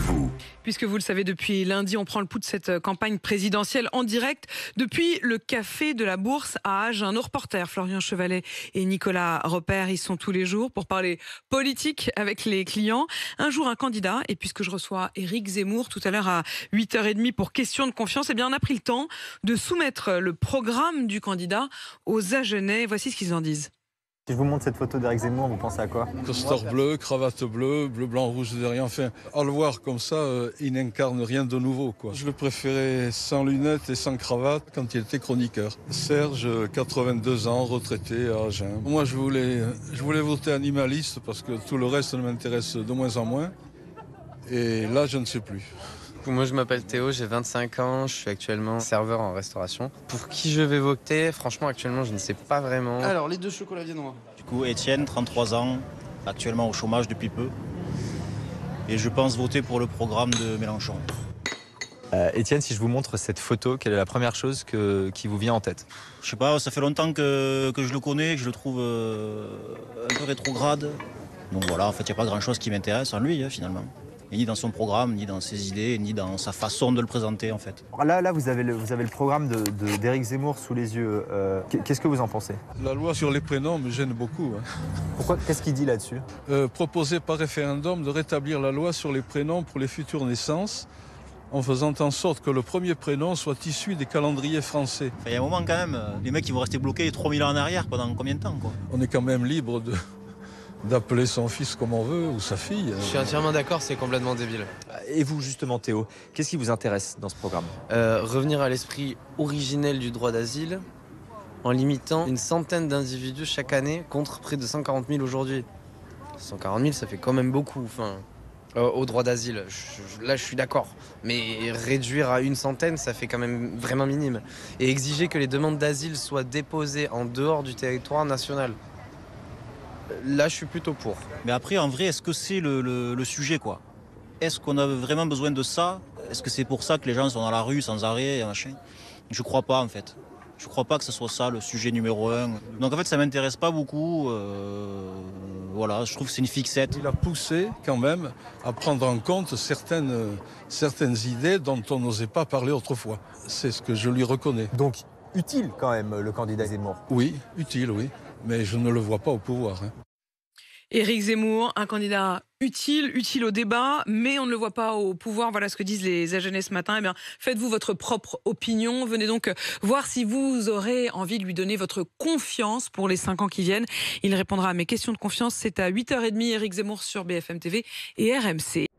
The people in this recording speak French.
vous. Puisque vous le savez, depuis lundi, on prend le pouls de cette campagne présidentielle en direct depuis le Café de la Bourse à Agen. Nos reporters Florian Chevalet et Nicolas Repère y sont tous les jours pour parler politique avec les clients. Un jour, un candidat. Et puisque je reçois Éric Zemmour tout à l'heure à 8h30 pour question de confiance, eh bien, on a pris le temps de soumettre le programme du candidat aux Agenais. Voici ce qu'ils en disent. Si je vous montre cette photo d'Éric Zemmour, vous pensez à quoi? Costard bleu, cravate bleue, bleu, blanc, rouge derrière. Enfin, à le voir comme ça, il n'incarne rien de nouveau, quoi. Je le préférais sans lunettes et sans cravate quand il était chroniqueur. Serge, 82 ans, retraité à Agen. Moi, je voulais voter animaliste parce que tout le reste ne m'intéresse de moins en moins. Et là, je ne sais plus. Moi je m'appelle Théo, j'ai 25 ans, je suis actuellement serveur en restauration. Pour qui je vais voter, franchement actuellement je ne sais pas vraiment. Alors les 2 chocolats viennois. Du coup Étienne, 33 ans, actuellement au chômage depuis peu. Et je pense voter pour le programme de Mélenchon. Étienne, si je vous montre cette photo, quelle est la première chose qui vous vient en tête? Je sais pas, ça fait longtemps que je le connais, que je le trouve un peu rétrograde. Donc voilà, en fait il n'y a pas grand chose qui m'intéresse en lui finalement. Et ni dans son programme, ni dans ses idées, ni dans sa façon de le présenter en fait. Là vous avez le programme d'Éric Zemmour sous les yeux. Qu'est-ce que vous en pensez? La loi sur les prénoms me gêne beaucoup. Pourquoi? Qu'est-ce qu'il dit là-dessus? Proposer par référendum de rétablir la loi sur les prénoms pour les futures naissances, en faisant en sorte que le premier prénom soit issu des calendriers français. Il y a un moment quand même, les mecs ils vont rester bloqués 3000 ans en arrière pendant combien de temps quoi? On est quand même libre d'appeler son fils comme on veut ou sa fille. Je suis entièrement d'accord, c'est complètement débile. Et vous justement Théo, qu'est-ce qui vous intéresse dans ce programme? Revenir à l'esprit originel du droit d'asile en limitant une centaine d'individus chaque année contre près de 140 000 aujourd'hui. 140 000 ça fait quand même beaucoup au droit d'asile. Là je suis d'accord. Mais réduire à une centaine ça fait quand même vraiment minime. Et exiger que les demandes d'asile soient déposées en dehors du territoire national. Là, je suis plutôt pour. Mais après, en vrai, est-ce que c'est le sujet, quoi? Est-ce qu'on a vraiment besoin de ça? Est-ce que c'est pour ça que les gens sont dans la rue sans arrêt et machin? Je crois pas, en fait. Je crois pas que ce soit ça, le sujet numéro 1. Donc, en fait, ça m'intéresse pas beaucoup. Voilà, je trouve que c'est une fixette. Il a poussé, quand même, à prendre en compte certaines idées dont on n'osait pas parler autrefois. C'est ce que je lui reconnais. Donc, utile, quand même, le candidat Zemmour. Oui, utile, oui. Mais je ne le vois pas au pouvoir. Éric Zemmour, un candidat utile au débat, mais on ne le voit pas au pouvoir. Voilà ce que disent les Agenais ce matin. Eh bien, faites-vous votre propre opinion. Venez donc voir si vous aurez envie de lui donner votre confiance pour les 5 ans qui viennent. Il répondra à mes questions de confiance. C'est à 8h30, Éric Zemmour sur BFM TV et RMC.